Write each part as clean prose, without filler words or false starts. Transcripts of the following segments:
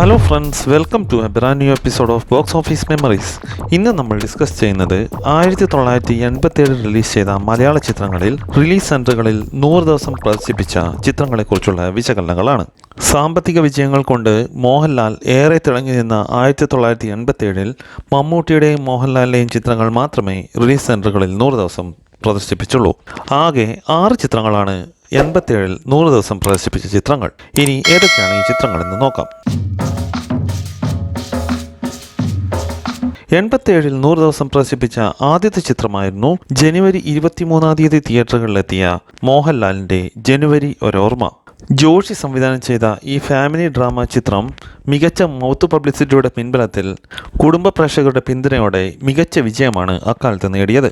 Hello friends, welcome to a brand new episode of box office memories. ഇന്ന് നമ്മൾ discuss ചെയ്യുന്നത് 1987 release ചെയ്ത മലയാള ചിത്രങ്ങളിൽ റിലീസ് സെൻറ്ററുകളിൽ 100 ദിവസം പ്രദർശിപ്പിച്ച ചിത്രങ്ങളെക്കുറിച്ചുള്ള വിശകലനങ്ങളാണ്. സാമ്പത്തിക വിജയങ്ങൾ കൊണ്ട് മോഹൻലാൽ ഏറെ തിളങ്ങി നിന്ന 1987 മമ്മൂട്ടിയുടെയും മോഹൻലാലിൻ്റെയും ചിത്രങ്ങൾ മാത്രമേ റിലീസ് സെൻറ്ററുകളിൽ 100 ദിവസം പ്രദർശിപ്പിച്ചുള്ളൂ. ആകെ 6 ചിത്രങ്ങളാണ് 87 100 ദിവസം പ്രദർശിപ്പിച്ച ചിത്രങ്ങൾ. ഇനി ഏതൊക്കെയാണ് ഈ ചിത്രങ്ങളെന്ന് നോക്കാം. 87 100 ദിവസം പ്രദർശിപ്പിച്ച ആദ്യത്തെ ചിത്രമായിരുന്നു ജനുവരി 23 തിയേറ്ററുകളിലെത്തിയ മോഹൻലാലിൻ്റെ ജനുവരി ഒരോർമ്മ. ജോഷി സംവിധാനം ചെയ്ത ഈ ഫാമിലി ഡ്രാമ ചിത്രം മികച്ച മൗത്ത് പബ്ലിസിറ്റിയുടെ പിൻബലത്തിൽ കുടുംബ പ്രേക്ഷകരുടെ പിന്തുണയോടെ മികച്ച വിജയമാണ് അക്കാലത്ത് നേടിയത്.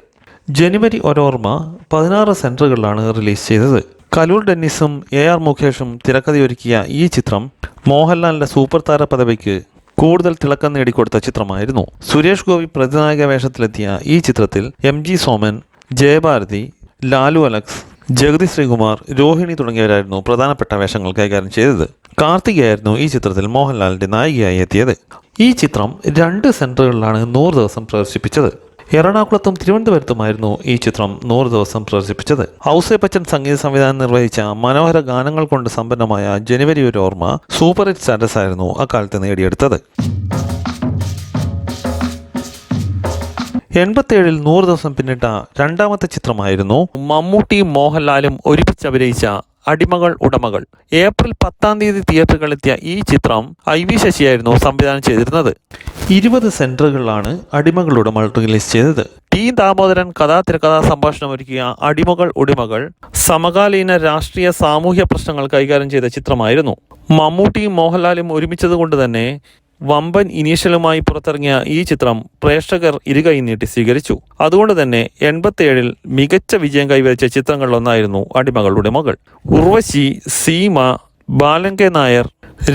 ജനുവരി ഒരോർമ്മ 16 സെൻറ്ററുകളിലാണ് റിലീസ് ചെയ്തത്. കലൂർ ഡെന്നിസും AR മുകേഷും തിരക്കഥയൊരുക്കിയ ഈ ചിത്രം മോഹൻലാലിൻ്റെ സൂപ്പർ താര പദവിക്ക് കൂടുതൽ തിളക്കം നേടിക്കൊടുത്ത ചിത്രമായിരുന്നു. സുരേഷ് ഗോപി പ്രതിനായക വേഷത്തിലെത്തിയ ഈ ചിത്രത്തിൽ MG സോമൻ, ജയഭാരതി, ലാലു അലക്സ്, ജഗതി ശ്രീകുമാർ, രോഹിണി തുടങ്ങിയവരായിരുന്നു പ്രധാനപ്പെട്ട വേഷങ്ങൾ കൈകാര്യം ചെയ്തത്. കാർത്തികയായിരുന്നു ഈ ചിത്രത്തിൽ മോഹൻലാലിൻ്റെ നായികയായി എത്തിയത്. ഈ ചിത്രം 2 സെൻറ്ററുകളിലാണ് 100 ദിവസം പ്രദർശിപ്പിച്ചത്. എറണാകുളത്തും തിരുവനന്തപുരത്തുമായിരുന്നു ഈ ചിത്രം 100 ദിവസം പ്രദർശിപ്പിച്ചത്. ഔസേപ്പച്ചൻ സംഗീത സംവിധാനം നിർവഹിച്ച മനോഹര ഗാനങ്ങൾ കൊണ്ട് സമ്പന്നമായ ജനുവരി ഒരു ഓർമ്മ സൂപ്പർ ഹിറ്റ് സ്റ്റാറ്റസ് ആയിരുന്നു അക്കാലത്ത് നേടിയെടുത്തത്. 87 100 ദിവസം പിന്നിട്ട രണ്ടാമത്തെ ചിത്രമായിരുന്നു മമ്മൂട്ടിയും മോഹൻലാലും ഒരുമിച്ച് അഭിനയിച്ച അടിമകൾ ഉടമകൾ. ഏപ്രിൽ 10 തിയേറ്ററുകളിലെത്തിയ ഈ ചിത്രം IV ശശിയായിരുന്നു സംവിധാനം ചെയ്തിരുന്നത്. 20 സെൻറ്ററുകളിലാണ് അടിമകൾ ഉടമകൾ റിലീസ് ചെയ്തത്. T ദാമോദരൻ തിരക്കഥാ സംഭാഷണം ഒരുക്കിയ അടിമകൾ ഉടമകൾ സമകാലീന രാഷ്ട്രീയ സാമൂഹ്യ പ്രശ്നങ്ങൾ കൈകാര്യം ചെയ്ത ചിത്രമായിരുന്നു. മമ്മൂട്ടിയും മോഹൻലാലും ഒരുമിച്ചതുകൊണ്ട് തന്നെ വമ്പൻ ഇനീഷ്യലുമായി പുറത്തിറങ്ങിയ ഈ ചിത്രം പ്രേക്ഷകർ ഇരുകൈ നീട്ടി സ്വീകരിച്ചു. അതുകൊണ്ട് തന്നെ 87 മികച്ച വിജയം കൈവരിച്ച ചിത്രങ്ങളിലൊന്നായിരുന്നു അടിമകൾ ഉടമകൾ. ഉർവശി, സീമ, ബാലൻ കെ നായർ,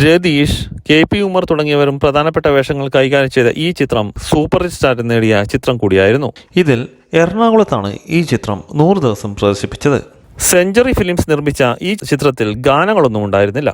രതീഷ്, KP ഉമർ തുടങ്ങിയവരും പ്രധാനപ്പെട്ട വേഷങ്ങൾ കൈകാര്യം ചെയ്ത ഈ ചിത്രം സൂപ്പർ ഹിറ്റ് സ്റ്റാറ്റസ് നേടിയ ചിത്രം കൂടിയായിരുന്നു. ഇതിൽ എറണാകുളത്താണ് ഈ ചിത്രം 100 ദിവസം പ്രദർശിപ്പിച്ചത്. സെഞ്ചുറി ഫിലിംസ് നിർമ്മിച്ച ഈ ചിത്രത്തിൽ ഗാനങ്ങളൊന്നും ഉണ്ടായിരുന്നില്ല.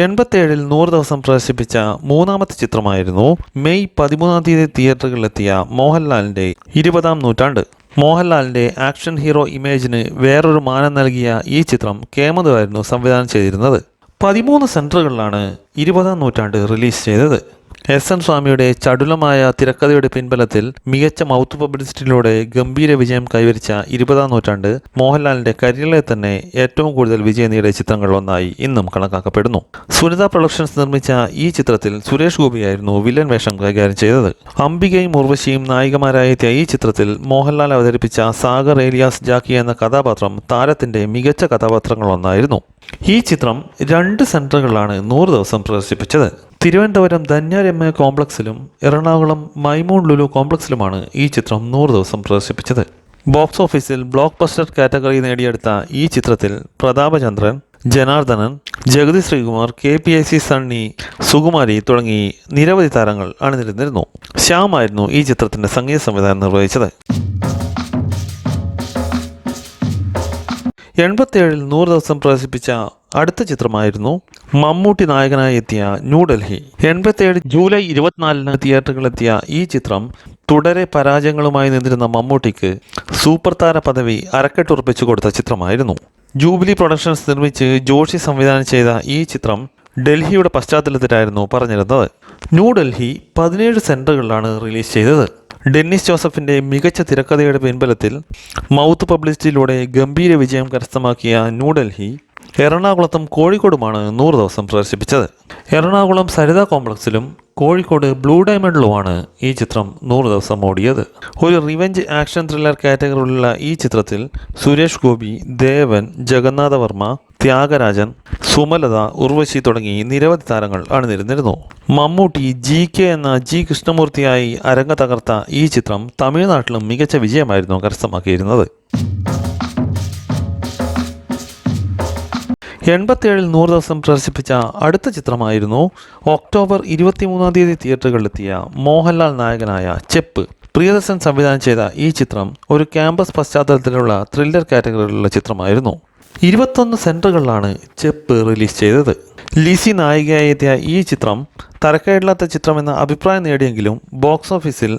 87 100 ദിവസം പ്രദർശിപ്പിച്ച മൂന്നാമത്തെ ചിത്രമായിരുന്നു മെയ് 13 തിയേറ്ററുകളിലെത്തിയ മോഹൻലാലിൻ്റെ 20-ാം നൂറ്റാണ്ട്. മോഹൻലാലിൻ്റെ ആക്ഷൻ ഹീറോ ഇമേജിന് വേറൊരു മാനം നൽകിയ ഈ ചിത്രം കേമതുവായിരുന്നു സംവിധാനം ചെയ്തിരുന്നത്. 13 സെൻറ്ററുകളിലാണ് 20-ാം നൂറ്റാണ്ട് റിലീസ് ചെയ്തത്. SN സ്വാമിയുടെ ചടുലമായ തിരക്കഥയുടെ പിൻബലത്തിൽ മികച്ച മൗത്ത് പബ്ലിസിറ്റിയിലൂടെ ഗംഭീര വിജയം കൈവരിച്ച 20-ാം നൂറ്റാണ്ട് മോഹൻലാലിൻ്റെ കരിയറിലെ തന്നെ ഏറ്റവും കൂടുതൽ വിജയം നേടിയ ചിത്രങ്ങളിലൊന്നായി ഇന്നും കണക്കാക്കപ്പെടുന്നു. സുനിത പ്രൊഡക്ഷൻസ് നിർമ്മിച്ച ഈ ചിത്രത്തിൽ സുരേഷ് ഗോപിയായിരുന്നു വില്ലൻ വേഷം കൈകാര്യം ചെയ്തത്. അംബികയും ഉർവശിയും നായികമാരായി എത്തിയ ഈ ചിത്രത്തിൽ മോഹൻലാൽ അവതരിപ്പിച്ച സാഗർ ഏലിയാസ് ജാക്കി എന്ന കഥാപാത്രം താരത്തിൻ്റെ മികച്ച കഥാപാത്രങ്ങളൊന്നായിരുന്നു. ഈ ചിത്രം 2 സെൻറ്ററുകളിലാണ് 100 ദിവസം പ്രദർശിപ്പിച്ചത്. തിരുവനന്തപുരം ധന്യാരമ്മ കോംപ്ലക്സിലും എറണാകുളം മൈമൂൺ ലുലു കോംപ്ലക്സിലുമാണ് ഈ ചിത്രം 100 ദിവസം പ്രദർശിപ്പിച്ചത്. ബോക്സ് ഓഫീസിൽ ബ്ലോക്ക് ബസ്റ്റർ കാറ്റഗറി നേടിയെടുത്ത ഈ ചിത്രത്തിൽ പ്രതാപചന്ദ്രൻ, ജനാർദ്ദനൻ, ജഗതി ശ്രീകുമാർ, KPIC സണ്ണി, സുകുമാരി തുടങ്ങി നിരവധി താരങ്ങൾ അണിനിരന്നിരുന്നു. ശ്യാമായിരുന്നു ഈ ചിത്രത്തിൻ്റെ സംഗീത സംവിധാനം നിർവഹിച്ചത്. 87 100 ദിവസം പ്രദർശിപ്പിച്ച അടുത്ത ചിത്രമായിരുന്നു മമ്മൂട്ടി നായകനായി എത്തിയ ന്യൂഡൽഹി. 87 ജൂലൈ 24 തിയേറ്ററുകളിലെത്തിയ ഈ ചിത്രം തുടരെ പരാജയങ്ങളുമായി നിന്നിരുന്ന മമ്മൂട്ടിക്ക് സൂപ്പർ താര പദവി അരക്കെട്ടുറപ്പിച്ചു കൊടുത്ത ചിത്രമായിരുന്നു. ജൂബിലി പ്രൊഡക്ഷൻസ് നിർമ്മിച്ച് ജോഷി സംവിധാനം ചെയ്ത ഈ ചിത്രം ഡൽഹിയുടെ പശ്ചാത്തലത്തിലായിരുന്നു പറഞ്ഞിരുന്നത്. ന്യൂഡൽഹി 17 സെൻറ്ററുകളിലാണ് റിലീസ് ചെയ്തത്. ഡെന്നിസ് ജോസഫിൻ്റെ മികച്ച തിരക്കഥയുടെ പിൻബലത്തിൽ മൗത്ത് പബ്ലിസിറ്റിയിലൂടെ ഗംഭീര വിജയം കരസ്ഥമാക്കിയ ന്യൂഡൽഹി എറണാകുളത്തും കോഴിക്കോടുമാണ് 100 ദിവസം പ്രദർശിപ്പിച്ചത്. എറണാകുളം സരിത കോംപ്ലക്സിലും കോഴിക്കോട് ബ്ലൂ ഡയമണ്ടിലുമാണ് ഈ ചിത്രം 100 ദിവസം ഓടിയത്. ഒരു റിവെഞ്ച് ആക്ഷൻ ത്രില്ലർ കാറ്റഗറിയിലുള്ള ഈ ചിത്രത്തിൽ സുരേഷ് ഗോപി, ദേവൻ, ജഗന്നാഥവർമ്മ, ത്യാഗരാജൻ, സുമലത, ഉർവശി തുടങ്ങി നിരവധി താരങ്ങൾ അണിനിരന്നിരുന്നു. മമ്മൂട്ടി GK എന്ന G കൃഷ്ണമൂർത്തിയായി അരങ്ങ തകർത്ത ഈ ചിത്രം തമിഴ്നാട്ടിലും മികച്ച വിജയമായിരുന്നു കരസ്ഥമാക്കിയിരുന്നത്. 87 100 ദിവസം പ്രദർശിപ്പിച്ച അടുത്ത ചിത്രമായിരുന്നു ഒക്ടോബർ 23 തിയേറ്ററുകളിലെത്തിയ മോഹൻലാൽ നായകനായ ചെപ്പ്. പ്രിയദർശൻ സംവിധാനം ചെയ്ത ഈ ചിത്രം ഒരു ക്യാമ്പസ് പശ്ചാത്തലത്തിലുള്ള ത്രില്ലർ കാറ്റഗറിയിലുള്ള ചിത്രമായിരുന്നു. 21 സെൻറ്ററുകളിലാണ് ചെപ്പ് റിലീസ് ചെയ്തത്. ലിസി നായികയായി എത്തിയ ഈ ചിത്രം തരക്കേടില്ലാത്ത ചിത്രമെന്ന അഭിപ്രായം നേടിയെങ്കിലും ബോക്സ് ഓഫീസിൽ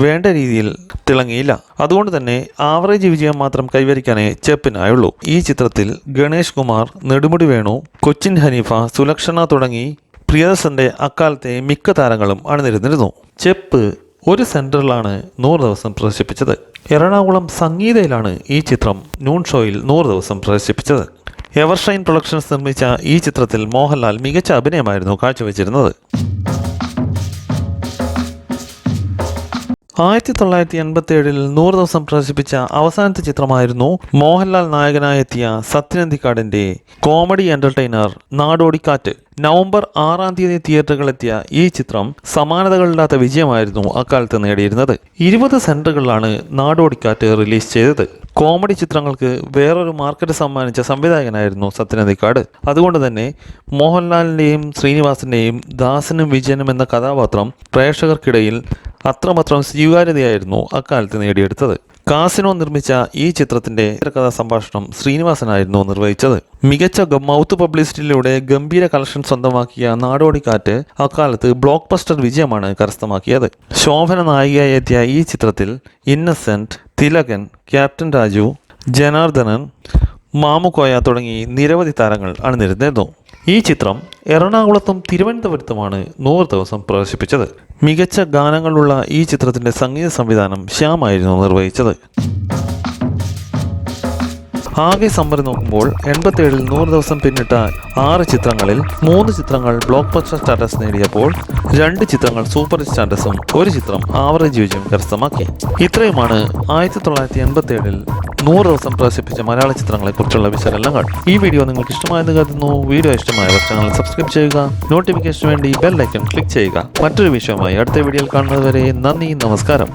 വേണ്ട രീതിയിൽ തിളങ്ങിയില്ല. അതുകൊണ്ട് തന്നെ ആവറേജ് വിജയം മാത്രം കൈവരിക്കാനേ ചെപ്പിനായുള്ളൂ. ഈ ചിത്രത്തിൽ ഗണേഷ് കുമാർ, നെടുമുടി വേണു, കൊച്ചിൻ ഹനീഫ, സുലക്ഷണ തുടങ്ങി പ്രിയദർശന്റെ അക്കാലത്തെ മിക്ക താരങ്ങളും അണിനിരന്നിരുന്നു. ചെപ്പ് ഒരു സെൻറ്ററിലാണ് 100 ദിവസം പ്രദർശിപ്പിച്ചത്. എറണാകുളം സംഗീതയിലാണ് ഈ ചിത്രം നൂൺ ഷോയിൽ 100 ദിവസം പ്രദർശിപ്പിച്ചത്. എവർഷൈൻ പ്രൊഡക്ഷൻസ് നിർമ്മിച്ച ഈ ചിത്രത്തിൽ മോഹൻലാൽ മികച്ച അഭിനയമായിരുന്നു കാഴ്ചവെച്ചിരുന്നത്. 1987 100 ദിവസം പ്രദർശിപ്പിച്ച അവസാനത്തെ ചിത്രമായിരുന്നു മോഹൻലാൽ നായകനായെത്തിയ സത്യനന്ദിക്കാടിന്റെ കോമഡി എന്റർടൈനർ നാടോടിക്കാറ്റ്. നവംബർ 6-ാം തീയതി തിയേറ്ററുകളിലെത്തിയ ഈ ചിത്രം സമാനതകളില്ലാത്ത വിജയമായിരുന്നു അക്കാലത്ത് നേടിയിരുന്നത്. 20 സെൻറ്ററുകളിലാണ് നാടോടിക്കാറ്റ് റിലീസ് ചെയ്തത്. കോമഡി ചിത്രങ്ങൾക്ക് വേറൊരു മാർക്കറ്റ് സമ്മാനിച്ച സംവിധായകനായിരുന്നു സത്യനന്ദിക്കാട്. അതുകൊണ്ട് തന്നെ മോഹൻലാലിൻ്റെയും ശ്രീനിവാസിൻ്റെയും ദാസനും വിജയനും എന്ന കഥാപാത്രം പ്രേക്ഷകർക്കിടയിൽ അത്രമാത്രം സ്വീകാര്യതയായിരുന്നു അക്കാലത്ത് നേടിയെടുത്തത്. കാസിനോ നിർമ്മിച്ച ഈ ചിത്രത്തിന്റെ തിരക്കഥാ സംഭാഷണം ശ്രീനിവാസനായിരുന്നു നിർവഹിച്ചത്. മികച്ച മൗത്ത് പബ്ലിസിറ്റിയിലൂടെ ഗംഭീര കളക്ഷൻ സ്വന്തമാക്കിയ നാടോടിക്കാറ്റ് അക്കാലത്ത് ബ്ലോക്ക് ബസ്റ്റർ വിജയമാണ് കരസ്ഥമാക്കിയത്. ശോഭന നായികയായി എത്തിയ ഈ ചിത്രത്തിൽ ഇന്നസെന്റ്, തിലകൻ, ക്യാപ്റ്റൻ രാജു, ജനാർദ്ദനൻ, മാമുക്കോയ തുടങ്ങി നിരവധി താരങ്ങൾ അണിനിരന്നിരുന്നു. ഈ ചിത്രം എറണാകുളത്തും തിരുവനന്തപുരത്തുമാണ് 100 ദിവസം പ്രദർശിപ്പിച്ചത്. മികച്ച ഗാനങ്ങളുള്ള ഈ ചിത്രത്തിന്റെ സംഗീത സംവിധാനം ശ്യാമായിരുന്നു നിർവഹിച്ചത്. ആകെ സംവരം നോക്കുമ്പോൾ 87 100 ദിവസം പിന്നിട്ട 6 ചിത്രങ്ങളിൽ 3 ചിത്രങ്ങൾ ബ്ലോക്ക് ബസ്റ്റർ സ്റ്റാറ്റസ് നേടിയപ്പോൾ 2 ചിത്രങ്ങൾ സൂപ്പർ സ്റ്റാറ്റസും 1 ചിത്രം ആവറേജ് വിജയം കരസ്ഥമാക്കി. ഇത്രയുമാണ് 1987 100 ദിവസം പ്രദർശിപ്പിച്ച മലയാള ചിത്രങ്ങളെക്കുറിച്ചുള്ള വിശകലനങ്ങൾ. ഈ വീഡിയോ നിങ്ങൾക്ക് ഇഷ്ടമായെന്ന് കരുതുന്നു. വീഡിയോ ഇഷ്ടമായവർ ചാനൽ സബ്സ്ക്രൈബ് ചെയ്യുക. നോട്ടിഫിക്കേഷന് വേണ്ടി ബെൽ ഐക്കൺ ക്ലിക്ക് ചെയ്യുക. മറ്റൊരു വിഷയമായി അടുത്ത വീഡിയോയിൽ കാണുന്നതുവരെ നന്ദി, നമസ്കാരം.